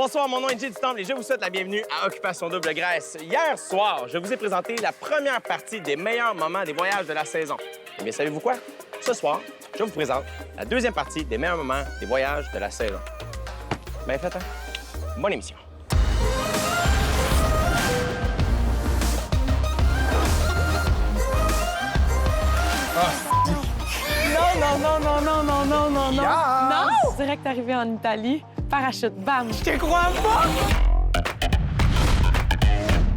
Bonsoir, mon nom est Jay Temple et je vous souhaite la bienvenue à Occupation Double Grèce. Hier soir, je vous ai présenté la première partie des meilleurs moments des voyages de la saison. Eh bien, savez-vous quoi? Ce soir, je vous présente la deuxième partie des meilleurs moments des voyages de la saison. Bien fait, hein? Bonne émission. Non! Non! Direct arrivé en Italie, parachute, bam! Je te crois pas!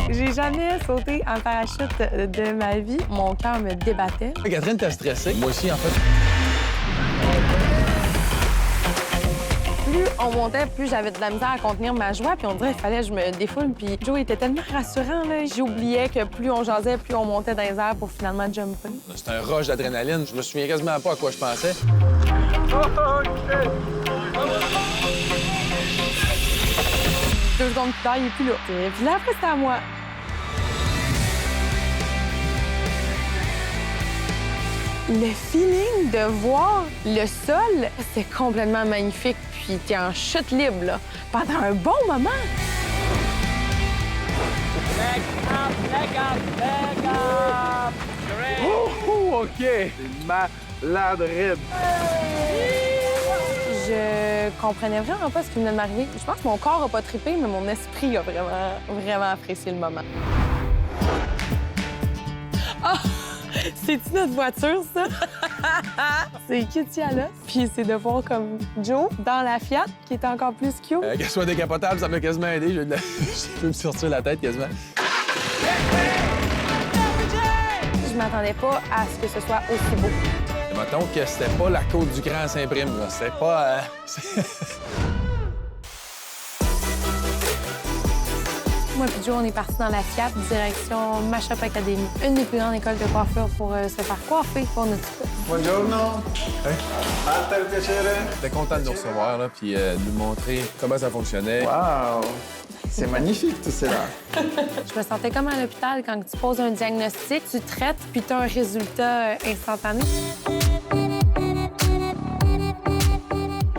J'ai jamais sauté en parachute de ma vie. Mon cœur me débattait. Catherine, t'as stressé? Moi aussi, en fait. Plus on montait, plus j'avais de la misère à contenir ma joie, puis on dirait qu'il fallait que je me défoule. Puis Joe était tellement rassurant, là. J'oubliais que plus on jasait, plus on montait dans les airs pour finalement jumper. C'est un rush d'adrénaline. Je me souviens quasiment pas à quoi je pensais. 2 secondes plus tard, il est plus là. Puis là, après, c'était à moi. Le feeling de voir le sol, c'est complètement magnifique. Puis t'es en chute libre, là, pendant un bon moment. Oh, OK! C'est malade raide. Je comprenais vraiment pas ce qui venait de m'arriver. Je pense que mon corps a pas trippé, mais mon esprit a vraiment apprécié le moment. Ah! C'est-tu notre voiture, ça? C'est Kitty à l'os. Puis c'est de voir comme Joe dans la Fiat, qui est encore plus cute. Qu'elle soit décapotable, ça m'a quasiment aidé. Je peux me sortir la tête quasiment. Je m'attendais pas à ce que ce soit aussi beau. Mettons que c'était pas la côte du Grand Saint-Prime, là. C'était pas... Moi et Joe, on est partis dans la Fiat, direction Mashup Academy, une des plus grandes écoles de coiffure pour se faire coiffer pour notre couple. Buongiorno. Alta il piacere. J'étais content de nous recevoir, là, puis de nous montrer comment ça fonctionnait. Wow, c'est magnifique tout cela. Je me sentais comme à l'hôpital quand tu poses un diagnostic, tu traites, puis tu as un résultat instantané.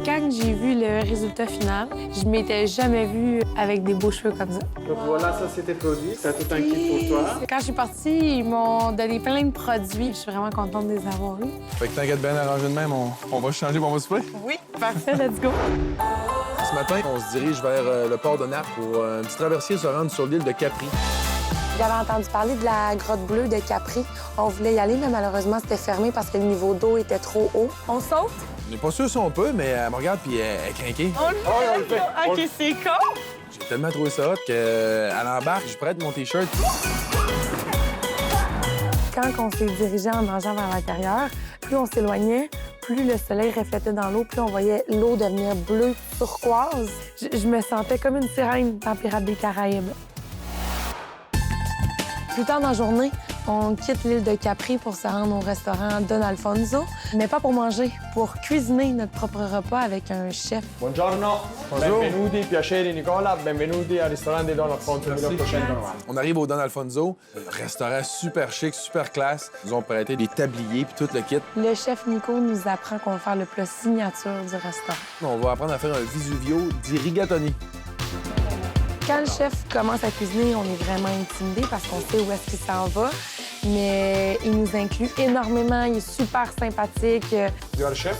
Quand j'ai vu le résultat final, je m'étais jamais vue avec des beaux cheveux comme ça. Donc voilà, ça c'était produit. T'as tout un kit pour toi. Quand je suis partie, ils m'ont donné plein de produits. Je suis vraiment contente de les avoir eus. Fait que t'inquiète bien arrangé de même, on va changer pour on va souper. Oui, parfait, let's go. Ce matin, on se dirige vers le port de Naples pour un petit traversier se rendre sur l'île de Capri. J'avais entendu parler de la grotte bleue de Capri. On voulait y aller, mais malheureusement, c'était fermé parce que le niveau d'eau était trop haut. On saute? On n'est pas sûr si on peut, mais elle me regarde puis elle est craquée. On le fait. OK, c'est con. J'ai tellement trouvé ça hot qu'elle embarque, je prête mon T-shirt. Quand on s'est dirigé en nageant vers l'intérieur, plus on s'éloignait, plus le soleil reflétait dans l'eau, plus on voyait l'eau devenir bleue turquoise. Je me sentais comme une sirène dans Pirates des Caraïbes. Plus tard dans la journée, on quitte l'île de Capri pour se rendre au restaurant Don Alfonso, mais pas pour manger, pour cuisiner notre propre repas avec un chef. Buongiorno, benvenuti, piacere Nicola, benvenuti al ristorante Don Alfonso 1890. On arrive au Don Alfonso, restaurant super chic, super classe. Ils nous ont prêté des tabliers puis tout le kit. Le chef Nico nous apprend qu'on va faire le plat signature du restaurant. On va apprendre à faire un Vesuvio di rigatoni. Quand le chef commence à cuisiner, on est vraiment intimidé parce qu'on sait où est-ce qu'il s'en va. Mais il nous inclut énormément, il est super sympathique. You are chef?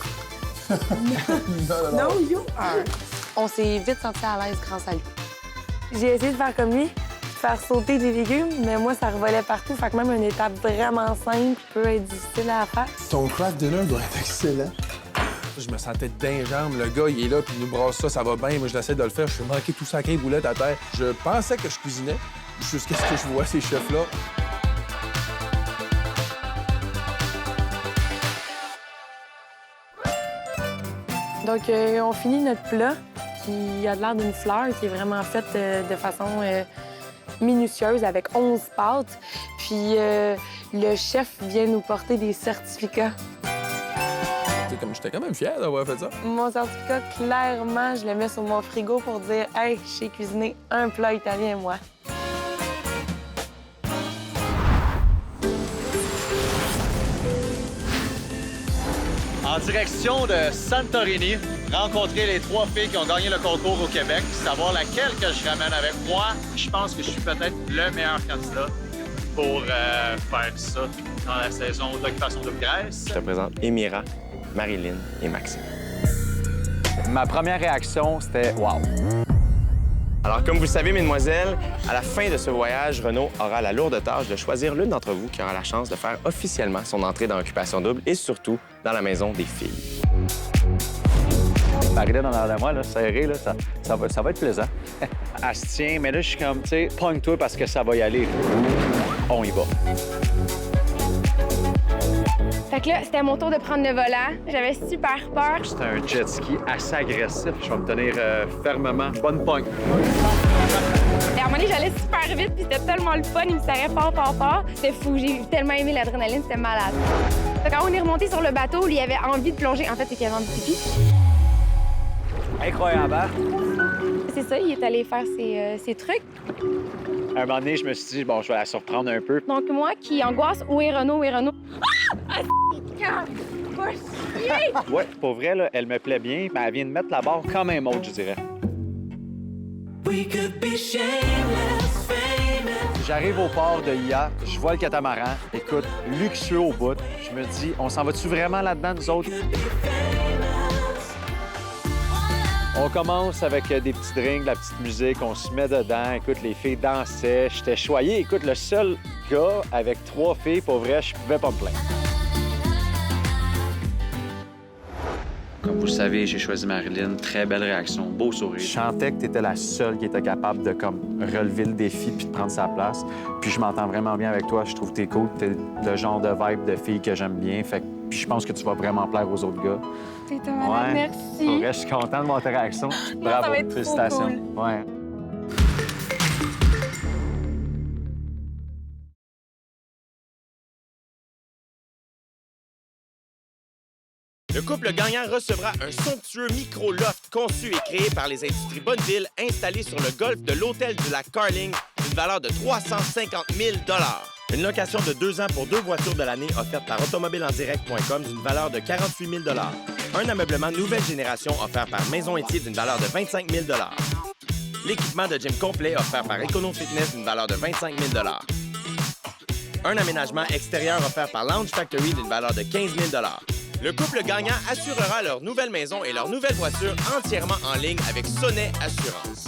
No, you are. On s'est vite senti à l'aise grâce à lui. J'ai essayé de faire comme lui, faire sauter des légumes, mais moi, ça revolait partout. Fait que même une étape vraiment simple peut être difficile à faire. Ton craft dinner doit être excellent. Je me sentais d'un jambe. Le gars, il est là, puis il nous brasse ça va bien. Moi, je l'essaie de le faire. Je suis manqué tout sacré boulette à terre. Je pensais que je cuisinais jusqu'à ce que je vois ces chefs-là. Donc, on finit notre plat qui a l'air d'une fleur qui est vraiment faite de façon minutieuse avec 11 pâtes. Puis, le chef vient nous porter des certificats. Comme j'étais quand même fier d'avoir fait ça. Mon certificat, clairement, je le mets sur mon frigo pour dire « Hey, j'ai cuisiné un plat italien, moi. » En direction de Santorini, rencontrer les 3 filles qui ont gagné le concours au Québec, savoir laquelle que je ramène avec moi. Je pense que je suis peut-être le meilleur candidat pour faire ça dans la saison d'Occupation Double Graisse. Je te présente Émira, Marilyn et Maxime. Ma première réaction, c'était « wow ». Alors, comme vous le savez, mesdemoiselles, à la fin de ce voyage, Renaud aura la lourde tâche de choisir l'une d'entre vous qui aura la chance de faire officiellement son entrée dans Occupation Double et surtout dans la maison des filles. Marilyn en arrière de moi, là, serré, là, ça va être plaisant. Elle se tient, mais là, je suis comme, tu sais, pogne-toi parce que ça va y aller. On y va. Fait que là, c'était mon tour de prendre le volant. J'avais super peur. C'était un jet ski assez agressif. Je vais me tenir fermement. Bonne pogne. Et à un moment donné, j'allais super vite, puis c'était tellement le fun. Il me serrait fort, fort, fort. C'était fou. J'ai tellement aimé l'adrénaline, c'était malade. Fait quand on est remonté sur le bateau, il avait envie de plonger. En fait, c'est qu'il avait envie de pipi. Incroyable, hein? C'est ça, il est allé faire ses trucs. À un moment donné, je me suis dit, bon, je vais la surprendre un peu. Donc, moi qui angoisse, où est Renaud, où est Renaud? Ah! Ouais, pour vrai, là, elle me plaît bien, mais elle vient de mettre la barre quand même haute, je dirais. J'arrive au port de Ia, je vois le catamaran. Écoute, luxueux au bout. Je me dis, on s'en va-tu vraiment là-dedans, nous autres? On commence avec des petits drinks, de la petite musique, on se met dedans. Écoute, les filles dansaient, j'étais choyé. Écoute, le seul gars avec 3 filles, pour vrai, je pouvais pas me plaindre. Comme vous le savez, j'ai choisi Marilyn. Très belle réaction, beau sourire. Je sentais que tu étais la seule qui était capable de relever le défi puis de prendre sa place. Puis je m'entends vraiment bien avec toi. Je trouve que t'es cool. T'es le genre de vibe de fille que j'aime bien. Puis je pense que tu vas vraiment plaire aux autres gars. T'es malade, merci. Pour vrai, je suis content de mon réaction. Bravo, ça va être félicitations. trop cool. Ouais. Le couple gagnant recevra un somptueux micro-loft conçu et créé par les industries Bonneville installé sur le golfe de l'hôtel du lac Carling d'une valeur de 350 000 $. Une location de 2 ans pour 2 voitures de l'année offerte par automobileendirect.com d'une valeur de 48 000 $. Un ameublement nouvelle génération offert par Maison Étier d'une valeur de 25 000 $. L'équipement de gym complet offert par Econo Fitness d'une valeur de 25 000 $. Un aménagement extérieur offert par Lounge Factory d'une valeur de 15 000 $. Le couple gagnant assurera leur nouvelle maison et leur nouvelle voiture entièrement en ligne avec Sonnet Assurance.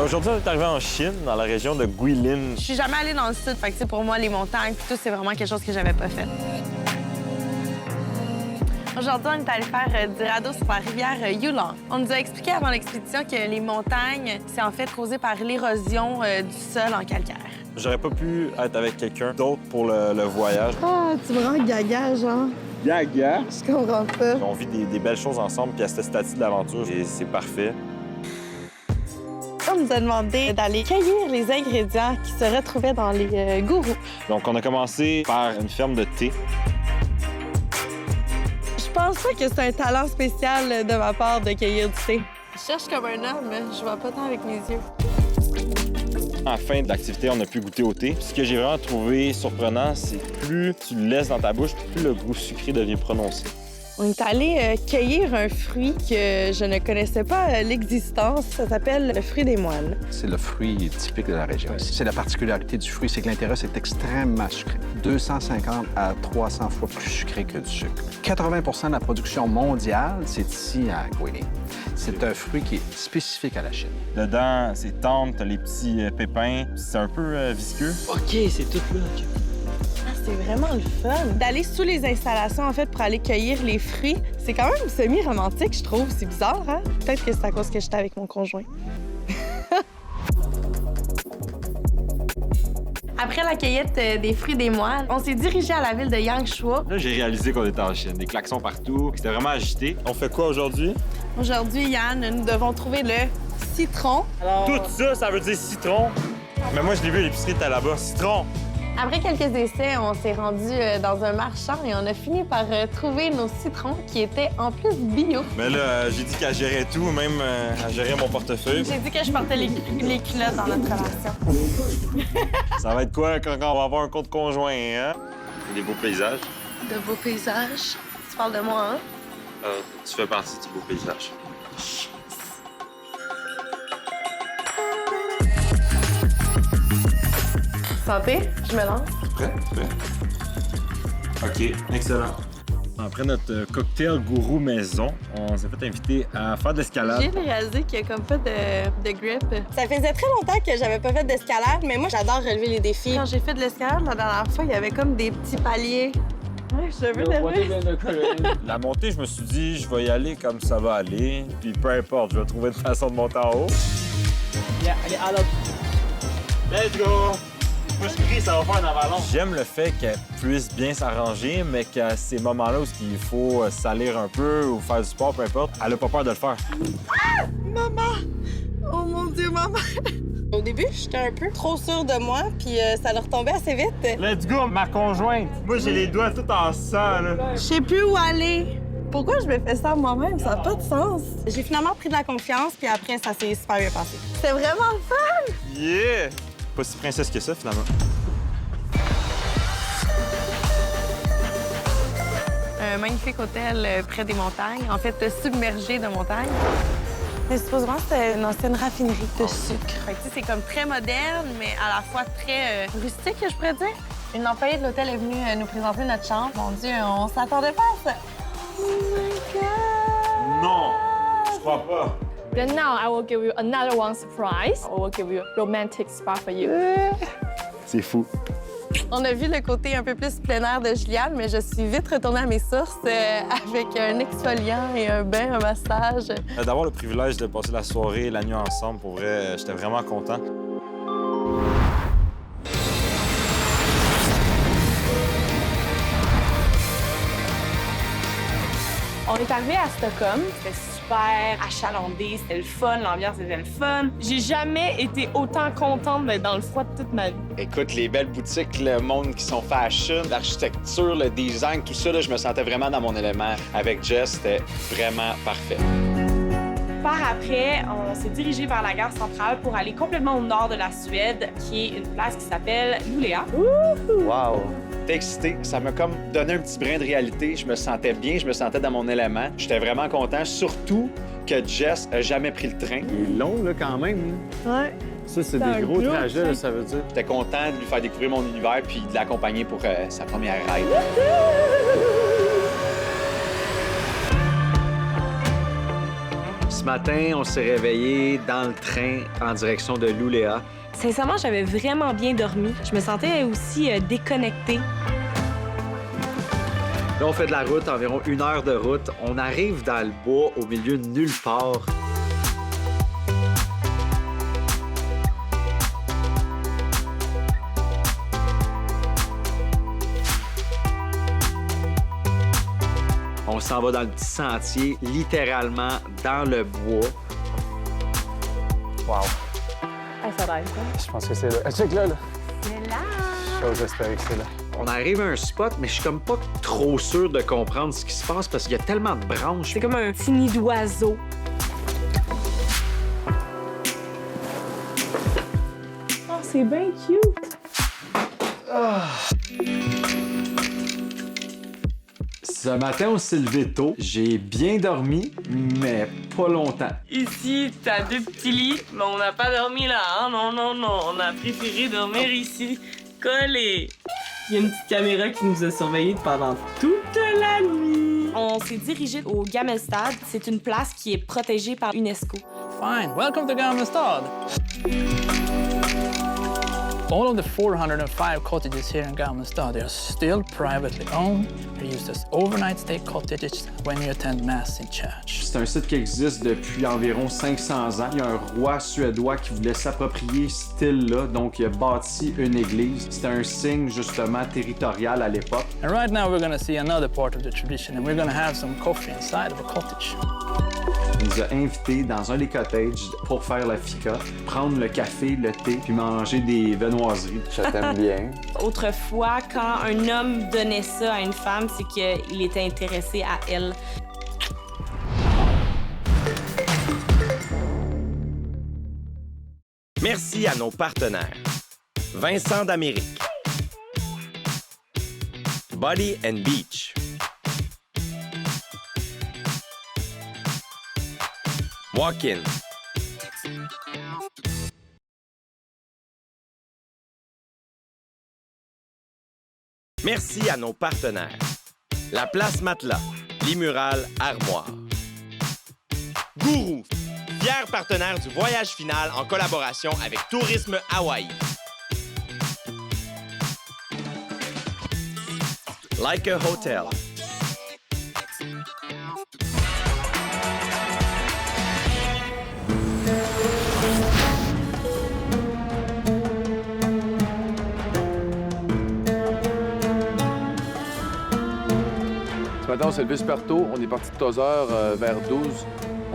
Aujourd'hui, on est arrivé en Chine, dans la région de Guilin. Je suis jamais allée dans le sud, fait que pour moi, les montagnes puis tout, c'est vraiment quelque chose que j'avais pas fait. Aujourd'hui, on est allé faire du radeau sur la rivière Yulong. On nous a expliqué avant l'expédition que les montagnes, c'est en fait causé par l'érosion du sol en calcaire. J'aurais pas pu être avec quelqu'un d'autre pour le voyage. Ah, tu me rends gaga, genre. Gaga! Je comprends pas. On vit des belles choses ensemble, puis à ce statut de l'aventure, et c'est parfait. On nous a demandé d'aller cueillir les ingrédients qui se retrouvaient dans les gourous. Donc, on a commencé par une ferme de thé. Je pense pas que c'est un talent spécial de ma part de cueillir du thé. Je cherche comme un homme, mais je vois pas tant avec mes yeux. À la fin de l'activité, on a pu goûter au thé. Ce que j'ai vraiment trouvé surprenant, c'est plus tu le laisses dans ta bouche, plus le goût sucré devient prononcé. On est allé cueillir un fruit que je ne connaissais pas l'existence. Ça s'appelle le fruit des moines. C'est le fruit typique de la région. C'est la particularité du fruit, c'est que l'intérieur, c'est extrêmement sucré. 250 à 300 fois plus sucré que du sucre. 80 de la production mondiale, c'est ici à Guilin. C'est un fruit qui est spécifique à la Chine. Dedans, c'est tendre, t'as les petits pépins, c'est un peu visqueux. OK, c'est tout là. C'est vraiment le fun. D'aller sous les installations, en fait, pour aller cueillir les fruits, c'est quand même semi-romantique, je trouve. C'est bizarre, hein? Peut-être que c'est à cause que j'étais avec mon conjoint. Après la cueillette des fruits des moines, on s'est dirigé à la ville de Yangshuo. Là, j'ai réalisé qu'on était en Chine. Des klaxons partout, c'était vraiment agité. On fait quoi aujourd'hui? Aujourd'hui, Yann, nous devons trouver le citron. Tout ça, ça veut dire citron. Mais moi, je l'ai vu à l'épicerie, t'es là-bas. Citron! Après quelques essais, on s'est rendu dans un marchand et on a fini par trouver nos citrons qui étaient en plus bio. Mais là, j'ai dit qu'elle gérait tout, même elle gérait mon portefeuille. J'ai dit que je portais les culottes dans notre relation. Ça va être quoi quand on va avoir un compte conjoint, hein? Des beaux paysages. De beaux paysages. Tu parles de moi, hein? Tu fais partie du beau paysage. Santé, je me lance. Prêt? OK, excellent. Après notre cocktail gourou maison, on s'est fait inviter à faire de l'escalade. J'ai réalisé qu'il n'y a comme pas de grip. Ça faisait très longtemps que j'avais pas fait d'escalade, mais moi, j'adore relever les défis. Quand j'ai fait de l'escalade la dernière fois, il y avait comme des petits paliers. Ouais, je veux lever. La montée, je me suis dit, je vais y aller comme ça va aller. Puis peu importe, je vais trouver une façon de monter en haut. Yeah, allez, alors. Let's go! Ça va faire une avalanche. J'aime le fait qu'elle puisse bien s'arranger, mais qu'à ces moments-là où il faut salir un peu ou faire du sport, peu importe, elle a pas peur de le faire. Ah! Maman! Oh mon Dieu, maman! Au début, j'étais un peu trop sûre de moi, puis ça leur tombait assez vite. Let's go, ma conjointe! Moi, j'ai les doigts tout en sang, là. Je sais plus où aller. Pourquoi je me fais ça moi-même? Ça n'a pas de sens. J'ai finalement pris de la confiance, puis après, ça s'est super bien passé. C'était vraiment le fun! Yeah! Pas si princesse que ça, finalement. Un magnifique hôtel près des montagnes, en fait submergé de montagnes. Mais supposément, c'était une ancienne raffinerie de sucre. Fait que, c'est comme très moderne, mais à la fois très rustique, je pourrais dire. Une employée de l'hôtel est venue nous présenter notre chambre. Mon Dieu, on s'attendait pas à ça. Oh my God! Non! Je crois pas. Then now I will give you another one surprise. I will give you a romantic spot for you. C'est fou. On a vu le côté un peu plus plein air de Juliane, mais je suis vite retournée à mes sources avec un exfoliant et un bain, un massage. D'avoir le privilège de passer la soirée et la nuit ensemble, pour vrai, j'étais vraiment content. On est arrivé à Stockholm. C'était super achalandé, c'était le fun, l'ambiance était le fun. J'ai jamais été autant contente d'être dans le froid de toute ma vie. Écoute, les belles boutiques, le monde qui sont fashion, l'architecture, le design, tout ça, là, je me sentais vraiment dans mon élément. Avec Jess, c'était vraiment parfait. Par après, on s'est dirigé vers la gare centrale pour aller complètement au nord de la Suède, qui est une place qui s'appelle Luleå. Wow! J'étais excité. Ça m'a comme donné un petit brin de réalité. Je me sentais bien, je me sentais dans mon élément. J'étais vraiment content, surtout que Jess a jamais pris le train. Il est long, là, quand même. Ouais. Ça, c'est des gros trajets, là, ça veut dire. J'étais content de lui faire découvrir mon univers puis de l'accompagner pour sa première ride. Ce matin, on s'est réveillé dans le train en direction de Luleå. Sincèrement, j'avais vraiment bien dormi. Je me sentais aussi déconnectée. Là, on fait de la route, environ 1 heure de route. On arrive dans le bois, au milieu de nulle part. On s'en va dans le petit sentier, littéralement dans le bois. Wow. Ça va être Je pense que c'est là. Check là, là. C'est là! J'ose espérer que c'est là. On arrive à un spot, mais je suis comme pas trop sûr de comprendre ce qui se passe parce qu'il y a tellement de branches. C'est comme un petit nid d'oiseau. Oh, c'est bien cute! Ce matin, on s'est levé tôt. J'ai bien dormi, mais pas longtemps. Ici, t'as 2 petits lits, mais on n'a pas dormi là, hein? Non, non, non, on a préféré dormir ici, collés. Il y a une petite caméra qui nous a surveillés pendant toute la nuit. On s'est dirigé au Gammelstad. C'est une place qui est protégée par UNESCO. Fine, welcome to Gammelstad. All of the 405 cottages here in Gammelstad, they are still privately owned. They're used as overnight stay cottages when you attend mass in church. C'est un site qui existe depuis environ 500 ans. Il y a un roi suédois qui voulait s'approprier ce style-là, donc il a bâti une église. C'était un signe justement territorial à l'époque. And right now we're going to see another part of the tradition, and we're going to have some coffee inside of a cottage. Il nous a invités dans un des cottages pour faire la fika, prendre le café, le thé, puis manger des viennoiseries. Je t'aime bien. Autrefois, quand un homme donnait ça à une femme, c'est qu'il était intéressé à elle. Merci à nos partenaires. Vincent d'Amérique. Body and Beach. Walk-in. Merci à nos partenaires. La Place Matelas, Limurales Armoire. Gourou, fier partenaire du voyage final en collaboration avec Tourisme Hawaï. Like a Hotel. Ce matin, on s'est levé super tôt. On est parti de Tozeur vers 12.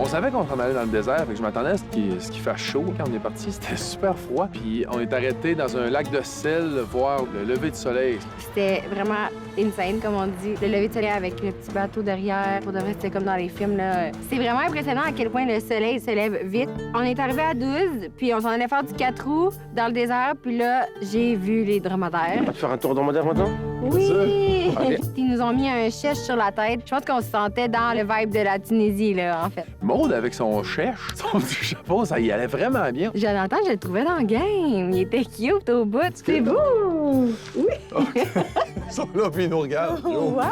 On savait qu'on s'en allait dans le désert, fait que je m'attendais à ce qu'il fasse chaud. Quand on est parti, c'était super froid. Puis on est arrêté dans un lac de sel, voir le lever du soleil. C'était vraiment insane, comme on dit. Le lever de soleil avec le petit bateau derrière. Pour de vrai, c'était comme dans les films, là. C'est vraiment impressionnant à quel point le soleil se lève vite. On est arrivé à 12, puis on s'en allait faire du 4 roues dans le désert. Puis là, j'ai vu les dromadaires. On va te faire un tour dromadaire maintenant? Oui! Okay. Ils nous ont mis un chèche sur la tête. Je pense qu'on se sentait dans le vibe de la Tunisie, là, en fait. Maude, avec son chèche, son petit chapeau, ça y allait vraiment bien. Jonathan, je le trouvais dans le game. Il était cute au bout. C'est beau! Oui! Ils sont là, puis ils nous regardent. Oh, wow!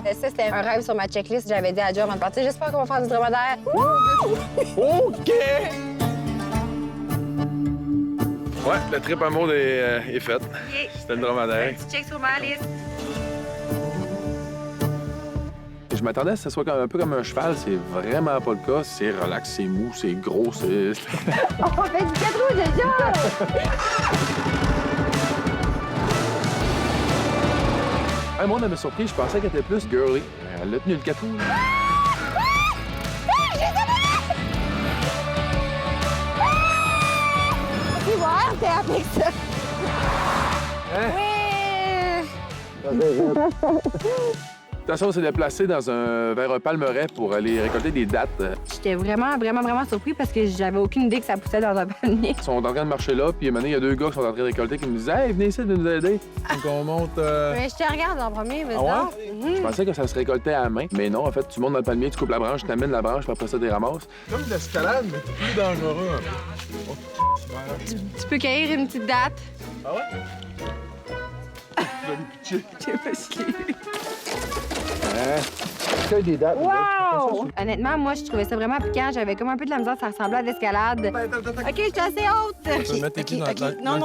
Ça, c'était un rêve sur ma checklist. J'avais dit à Joe avant de partir, j'espère qu'on va faire du dromadaire. OK! Ouais, le trip à Maude est fait. C'était le dromadaire. Tu check sur ma liste. Je m'attendais à ce que ce soit un peu comme un cheval. C'est vraiment pas le cas. C'est relax, c'est mou, c'est gros, c'est... On fait du 4 roues déjà! Hey, moi, on m'a surpris. Je pensais qu'elle était plus girly. Elle a tenu le 4 roues. Tu vois, t'es avec ça. Oui! De toute façon, on s'est déplacé vers un palmeraie pour aller récolter des dattes. J'étais vraiment surpris parce que j'avais aucune idée que ça poussait dans un palmier. Ils sont en train de marcher là, puis maintenant, il y a 2 gars qui sont en train de récolter qui me disaient « Hey, venez ici de nous aider! » Donc, on monte... Mais je te regarde en premier, mais Ah ouais? Je pensais que ça se récoltait à la main, mais non, en fait, tu montes dans le palmier, tu coupes la branche, tu t'amènes la branche, puis après ça, tu les ramasses. Comme de l'escalade, mais plus dangereux. Tu peux cueillir une petite date. Ah ouais? Je sais pas si je l'ai eu. Cueille des dates. Wow! Honnêtement, moi, je trouvais ça vraiment piquant. J'avais comme un peu de la misère, ça ressemblait à de l'escalade. OK, je suis assez haute. Tu peux mettre tes pieds dans le côté. Non.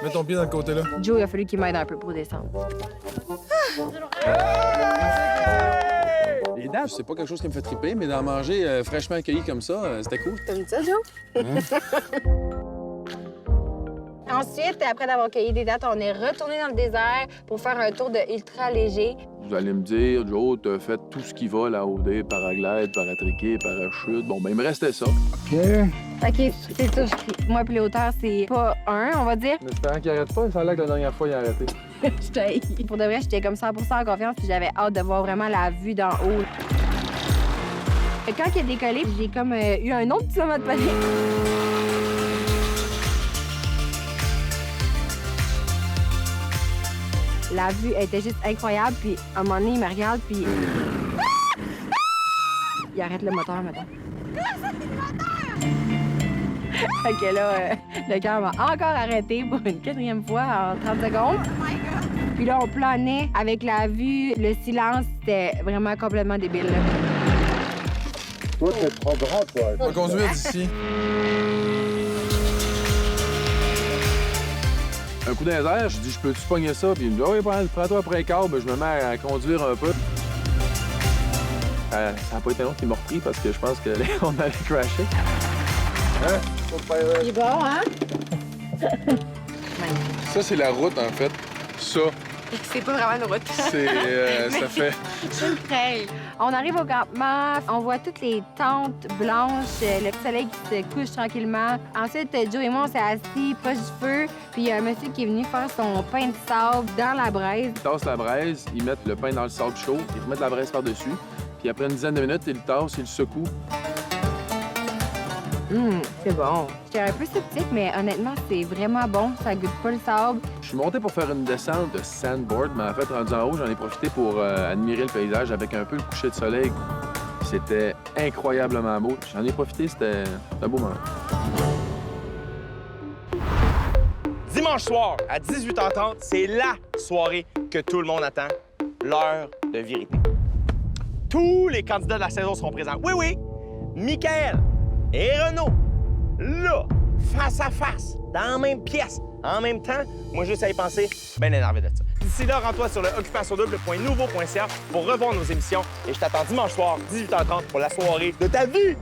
Mets ton pied dans le côté, là. Joe, il a fallu qu'il m'aide un peu pour descendre. Les dattes, c'est pas quelque chose qui me fait triper, mais d'en manger fraîchement accueilli comme ça, c'était cool. T'aimes ça, Joe? Ensuite, après d'avoir cueilli des dattes, on est retourné dans le désert pour faire un tour de ultra léger. Vous allez me dire, Joe, t'as fait tout ce qui va, la OD, paraglide, paratriqué, parachute. Bon, ben, il me restait ça. OK. OK, c'est ça. Moi, puis les hauteurs, c'est pas un, on va dire. En espérant qu'il arrête pas, ça a l'air que la dernière fois, il a arrêté. Pour de vrai, j'étais comme 100% en confiance, puis j'avais hâte de voir vraiment la vue d'en haut. Quand il a décollé, j'ai comme eu un autre petit moment de panique. La vue était juste incroyable, puis à un moment donné, il me regarde, puis... Il arrête le moteur, maintenant. Fait que là, le cœur m'a encore arrêté pour une 4e fois en 30 secondes. Puis là, on planait avec la vue, le silence, c'était vraiment complètement débile, là. Toi, t'es trop grand, toi. On va conduire d'ici. Un coup dans les airs, je dis, je peux-tu pogner ça? Puis il me dit, oui, prends-toi après un quart, ben, je me mets à conduire un peu. Ça n'a pas été long qu'il m'a repris parce que je pense qu'on allait crasher. Hein? Il est bon, hein? Ça, c'est la route, en fait. Ça, C'est pas vraiment une route. c'est... ça fait... C'est une trail. On arrive au campement, on voit toutes les tentes blanches, le soleil qui se couche tranquillement. Ensuite, Joe et moi, on s'est assis proche du feu, puis il y a un monsieur qui est venu faire son pain de sable dans la braise. Ils tassent la braise, ils mettent le pain dans le sable chaud, ils remettent la braise par-dessus, puis après une dizaine de minutes, ils le tassent, ils le secouent. C'est bon. J'étais un peu sceptique, mais honnêtement, c'est vraiment bon. Ça goûte pas le sable. Je suis monté pour faire une descente de sandboard, mais en fait, rendu en haut, j'en ai profité pour admirer le paysage avec un peu le coucher de soleil. C'était incroyablement beau. J'en ai profité, c'était un beau moment. Dimanche soir, à 18h30, c'est la soirée que tout le monde attend, l'heure de vérité. Tous les candidats de la saison seront présents. Oui, oui, Michael et Renaud, là, face à face, dans la même pièce, en même temps. Moi, juste à y penser, bien énervé de ça. D'ici là, rends-toi sur le occupationdouble.nouveau.ca pour revoir nos émissions. Et je t'attends dimanche soir, 18h30, pour la soirée de ta vie!